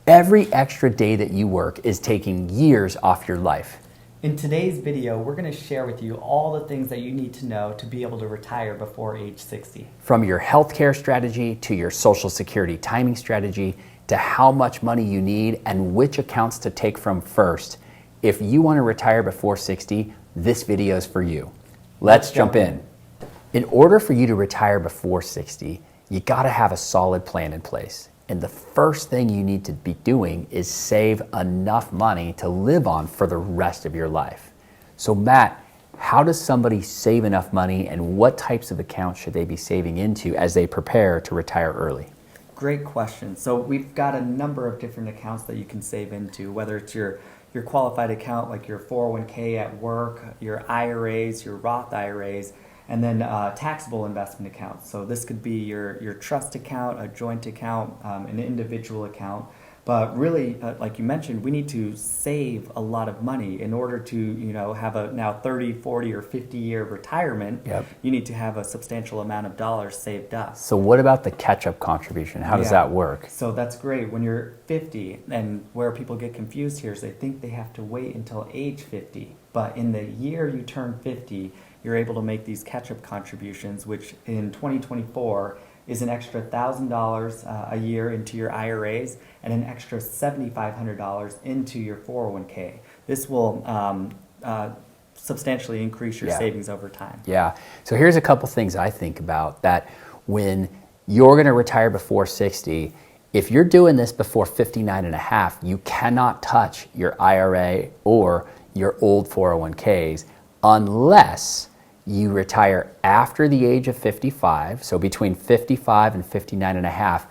Every extra day that you work is taking years off your life. In today's video, we're going to share with you all the things that you need to know to be able to retire before age 60. From your healthcare strategy to your Social Security timing strategy to how much money you need and which accounts to take from first. If you want to retire before 60, this video is for you. Let's jump in. In order for you to retire before 60, you got to have a solid plan in place. And the first thing you need to be doing is save enough money to live on for the rest of your life. So Matt, how does somebody save enough money and what types of accounts should they be saving into as they prepare to retire early? Great question. So we've got a number of different accounts that you can save into, whether it's your qualified account like your 401k at work, your IRAs, your Roth IRAs, and then taxable investment accounts. So this could be your trust account, a joint account, an individual account. But really, like you mentioned, we need to save a lot of money in order to have a now 30, 40, or 50-year retirement. Yep. You need to have a substantial amount of dollars saved up. So what about the catch-up contribution? How does that work? So that's great. When you're 50, and where people get confused here is they think they have to wait until age 50. But in the year you turn 50, you're able to make these catch-up contributions, which in 2024 is an extra $1,000 a year into your IRAs and an extra $7,500 into your 401k. This will substantially increase your savings over time. Yeah. So here's a couple things I think about that when you're going to retire before 60, if you're doing this before 59 and a half, you cannot touch your IRA or your old 401ks unless you retire after the age of 55, so between 55 and 59 and a half.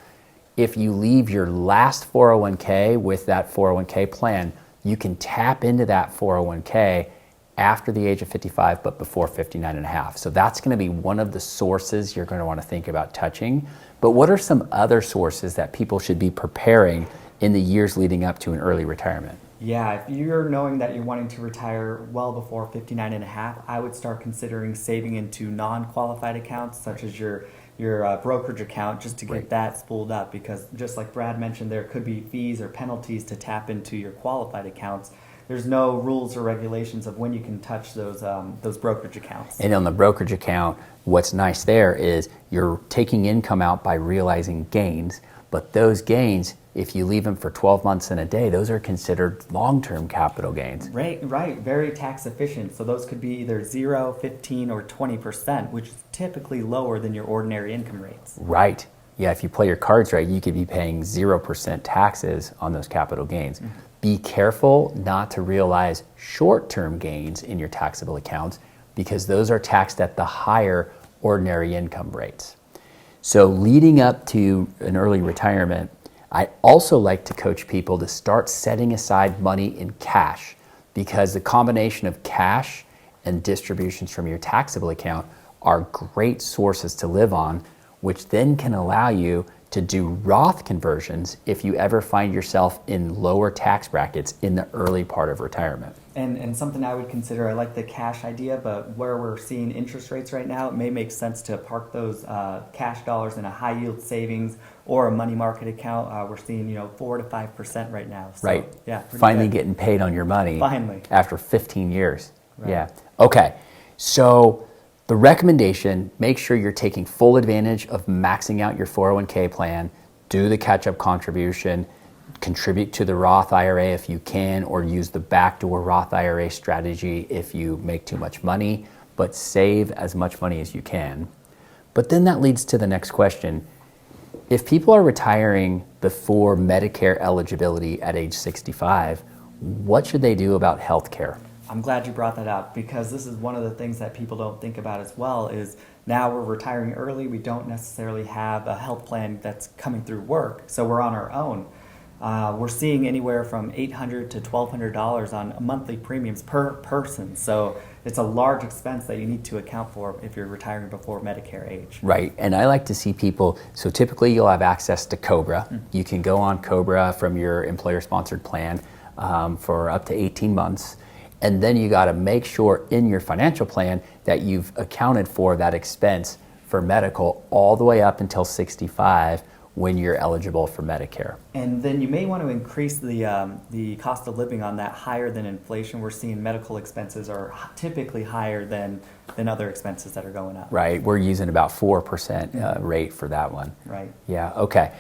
If you leave your last 401k with that 401k plan, you can tap into that 401k after the age of 55, but before 59 and a half. So that's going to be one of the sources you're going to want to think about touching. But what are some other sources that people should be preparing in the years leading up to an early retirement? Yeah, if you're knowing that you're wanting to retire well before 59 and a half, I would start considering saving into non-qualified accounts such as your brokerage account just to get that spooled up, because just like Brad mentioned, there could be fees or penalties to tap into your qualified accounts. There's no rules or regulations of when you can touch those brokerage accounts. And on the brokerage account, what's nice there is you're taking income out by realizing gains, but those gains, if you leave them for 12 months and a day, those are considered long-term capital gains. Right. Very tax efficient. So those could be either 0, 15, or 20%, which is typically lower than your ordinary income rates. Right. Yeah, if you play your cards right, you could be paying 0% taxes on those capital gains. Mm-hmm. Be careful not to realize short-term gains in your taxable accounts because those are taxed at the higher ordinary income rates. So leading up to an early retirement, I also like to coach people to start setting aside money in cash, because the combination of cash and distributions from your taxable account are great sources to live on, which then can allow you to do Roth conversions if you ever find yourself in lower tax brackets in the early part of retirement. And something I would consider, I like the cash idea, but where we're seeing interest rates right now, it may make sense to park those cash dollars in a high yield savings or a money market account. We're seeing 4 to 5% right now. So, right. Yeah. Finally getting paid on your money. Finally. After 15 years. Right. Yeah. Okay. So the recommendation, make sure you're taking full advantage of maxing out your 401k plan, do the catch-up contribution, contribute to the Roth IRA if you can, or use the backdoor Roth IRA strategy if you make too much money, but save as much money as you can. But then that leads to the next question. If people are retiring before Medicare eligibility at age 65, what should they do about health care? I'm glad you brought that up, because this is one of the things that people don't think about as well. Is now we're retiring early, we don't necessarily have a health plan that's coming through work, so we're on our own. We're seeing anywhere from $800 to $1,200 on monthly premiums per person, so it's a large expense that you need to account for if you're retiring before Medicare age. Right, and I like to see people, so typically you'll have access to COBRA. You can go on COBRA from your employer-sponsored plan for up to 18 months. And then you got to make sure in your financial plan that you've accounted for that expense for medical all the way up until 65, when you're eligible for Medicare. And then you may want to increase the cost of living on that higher than inflation. We're seeing medical expenses are typically higher than other expenses that are going up. Right. We're using about 4% rate for that one. Right. Yeah. Okay.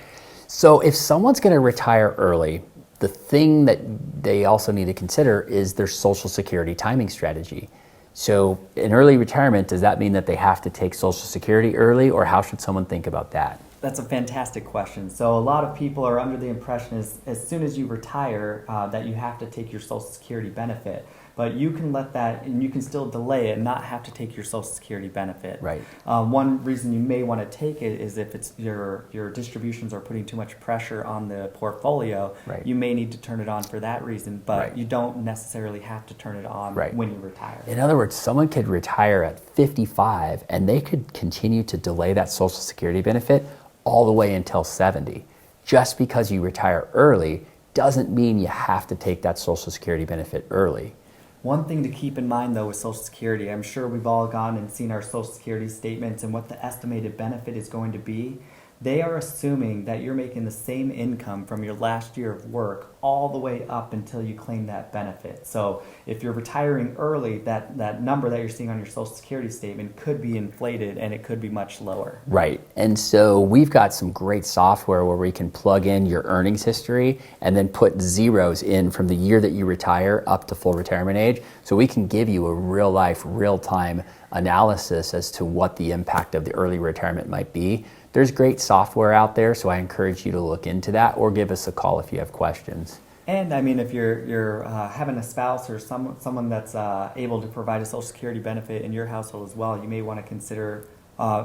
So if someone's going to retire early, the thing that they also need to consider is their Social Security timing strategy. So in early retirement, does that mean that they have to take Social Security early, or how should someone think about that? That's a fantastic question. So a lot of people are under the impression as soon as you retire that you have to take your Social Security benefit. But you can let that, and you can still delay it and not have to take your Social Security benefit. Right. One reason you may want to take it is if it's your distributions are putting too much pressure on the portfolio. Right. You may need to turn it on for that reason, but Right. you don't necessarily have to turn it on Right. when you retire. In other words, someone could retire at 55 and they could continue to delay that Social Security benefit all the way until 70. Just because you retire early doesn't mean you have to take that Social Security benefit early. One thing to keep in mind though with Social Security, I'm sure we've all gone and seen our Social Security statements and what the estimated benefit is going to be. They are assuming that you're making the same income from your last year of work all the way up until you claim that benefit. So if you're retiring early, that number that you're seeing on your Social Security statement could be inflated and it could be much lower. Right. And so we've got some great software where we can plug in your earnings history and then put zeros in from the year that you retire up to full retirement age. So we can give you a real life, real time analysis as to what the impact of the early retirement might be. There's great software out there, so I encourage you to look into that or give us a call if you have questions. And I mean, if you're having a spouse or someone that's able to provide a Social Security benefit in your household as well, you may want to consider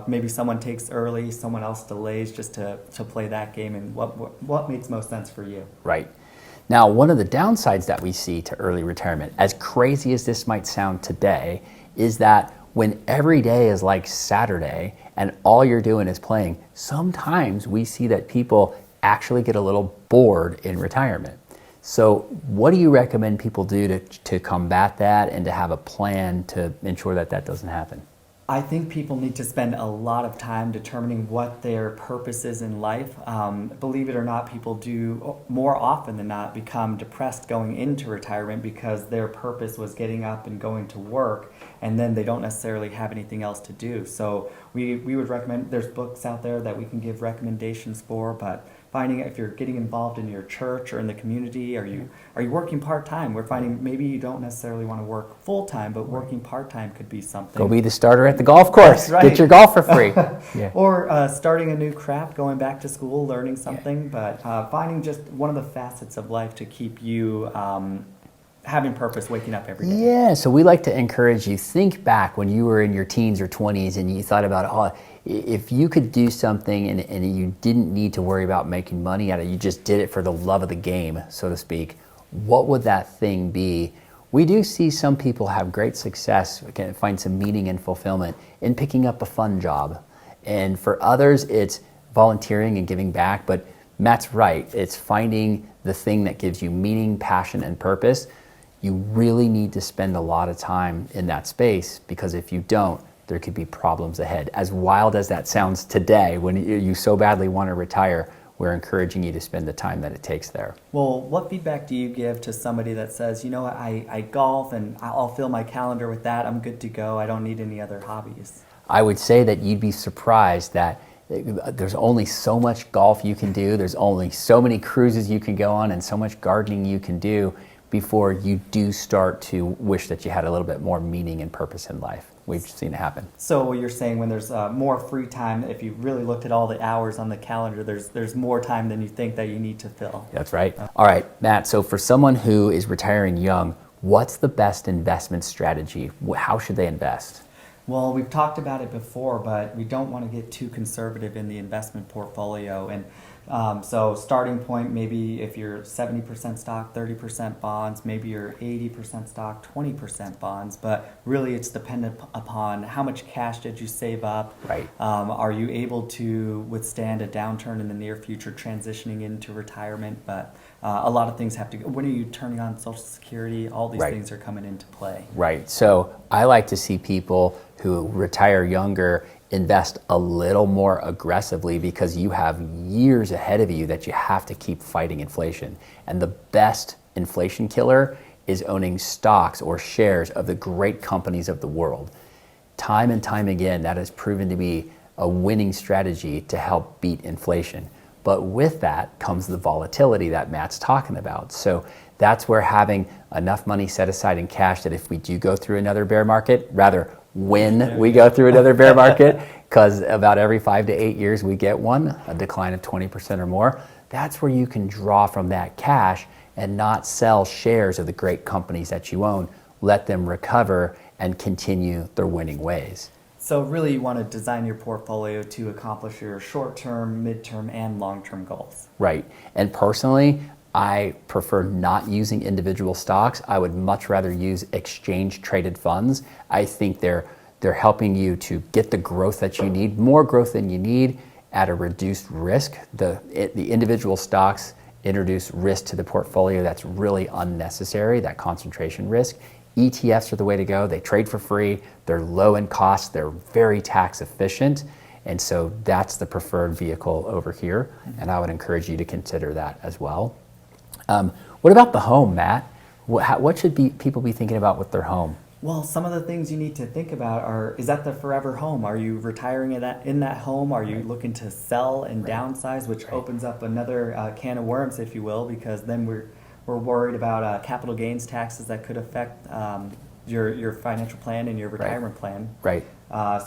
maybe someone takes early, someone else delays, just to play that game, and what makes most sense for you. Right. Now, one of the downsides that we see to early retirement, as crazy as this might sound today, is that when every day is like Saturday and all you're doing is playing, sometimes we see that people actually get a little bored in retirement. So what do you recommend people do to combat that and to have a plan to ensure that that doesn't happen? I think people need to spend a lot of time determining what their purpose is in life. Believe it or not, people do more often than not become depressed going into retirement because their purpose was getting up and going to work, and then they don't necessarily have anything else to do. So we would recommend, there's books out there that we can give recommendations for, but finding if you're getting involved in your church or in the community, are you working part-time? We're finding maybe you don't necessarily want to work full-time, but working part-time could be something. Go be the starter at the golf course. Right. Get your golf for free. Yeah. Or starting a new craft, going back to school, learning something, but finding just one of the facets of life to keep you having purpose, waking up every day. Yeah, so we like to encourage you, think back when you were in your teens or 20s and you thought about, oh, if you could do something and you didn't need to worry about making money out of it, you just did it for the love of the game, so to speak, what would that thing be? We do see some people have great success, can find some meaning and fulfillment in picking up a fun job. And for others, it's volunteering and giving back, but Matt's right, it's finding the thing that gives you meaning, passion, and purpose. You really need to spend a lot of time in that space, because if you don't, there could be problems ahead. As wild as that sounds today, when you so badly want to retire, we're encouraging you to spend the time that it takes there. Well, what feedback do you give to somebody that says, you know, I golf and I'll fill my calendar with that, I'm good to go, I don't need any other hobbies? I would say that you'd be surprised that there's only so much golf you can do, there's only so many cruises you can go on, and so much gardening you can do before you do start to wish that you had a little bit more meaning and purpose in life. We've seen it happen. So you're saying when there's more free time, if you really looked at all the hours on the calendar, there's more time than you think that you need to fill. That's right. All right, Matt, so for someone who is retiring young, what's the best investment strategy? How should they invest? Well, we've talked about it before, but we don't want to get too conservative in the investment portfolio. And so starting point, maybe if you're 70% stock, 30% bonds, maybe you're 80% stock, 20% bonds, but really it's dependent upon how much cash did you save up. Right. Are you able to withstand a downturn in the near future, transitioning into retirement? But a lot of things have to go. When are you turning on Social Security? All these Right. things are coming into play. Right. So I like to see people who retire younger invest a little more aggressively because you have years ahead of you that you have to keep fighting inflation. And the best inflation killer is owning stocks or shares of the great companies of the world. Time and time again, that has proven to be a winning strategy to help beat inflation. But with that comes the volatility that Matt's talking about. So that's where having enough money set aside in cash that if we do go through another bear market, rather when we go through another bear market, because about every 5 to 8 years we get one, a decline of 20% or more, that's where you can draw from that cash and not sell shares of the great companies that you own. Let them recover and continue their winning ways. So really you want to design your portfolio to accomplish your short-term, mid-term, and long-term goals. Right. And personally, I prefer not using individual stocks. I would much rather use exchange-traded funds. I think they're helping you to get the growth that you need, more growth than you need at a reduced risk. The individual stocks introduce risk to the portfolio that's really unnecessary, that concentration risk. ETFs are the way to go. They trade for free. They're low in cost. They're very tax efficient. And so that's the preferred vehicle over here. And I would encourage you to consider that as well. What about the home, Matt? What should people be thinking about with their home? Well, some of the things you need to think about are, is that the forever home? Are you retiring in that home? Are you looking to sell and downsize, which opens up another can of worms, if you will, because then we're worried about capital gains taxes that could affect your financial plan and your retirement plan. Right.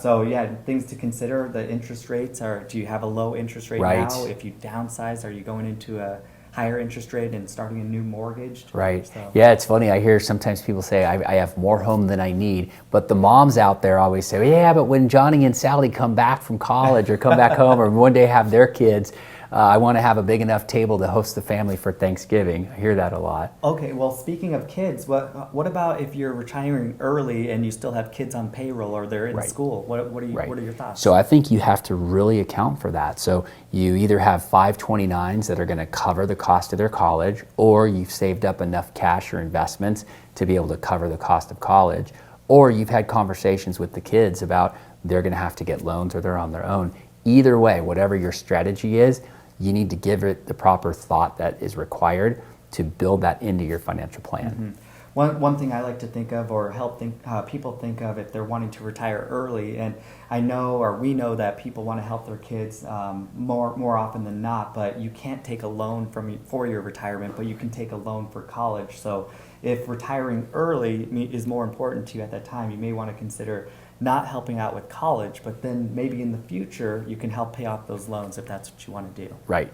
So yeah, things to consider. The interest rates do you have a low interest rate now? If you downsize, are you going into a higher interest rate and starting a new mortgage? Right. So. Yeah, it's funny. I hear sometimes people say, I have more home than I need. But the moms out there always say, yeah, but when Johnny and Sally come back from college or come back home or one day have their kids, I want to have a big enough table to host the family for Thanksgiving. I hear that a lot. Okay, well, speaking of kids, what about if you're retiring early and you still have kids on payroll or they're in school? What are your thoughts? So I think you have to really account for that. So you either have 529s that are going to cover the cost of their college, or you've saved up enough cash or investments to be able to cover the cost of college, or you've had conversations with the kids about they're going to have to get loans or they're on their own. Either way, whatever your strategy is, you need to give it the proper thought that is required to build that into your financial plan. Mm-hmm. One thing I like to think of, or help people think of if they're wanting to retire early, and I know, or we know that people want to help their kids more often than not, but you can't take a loan for your retirement, but you can take a loan for college. So if retiring early is more important to you at that time, you may want to consider not helping out with college, but then maybe in the future you can help pay off those loans if that's what you want to do. Right.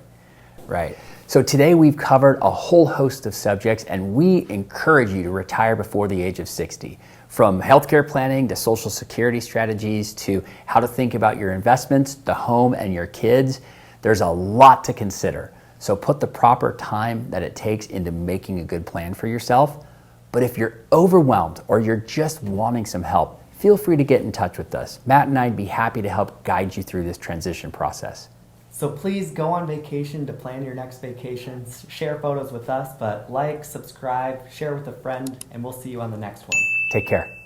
So today we've covered a whole host of subjects, and we encourage you to retire before the age of 60. From healthcare planning to Social Security strategies to how to think about your investments, the home, and your kids, there's a lot to consider. So put the proper time that it takes into making a good plan for yourself. But if you're overwhelmed or you're just wanting some help, feel free to get in touch with us. Matt and I'd be happy to help guide you through this transition process. So please go on vacation to plan your next vacations. Share photos with us, but like, subscribe, share with a friend, and we'll see you on the next one. Take care.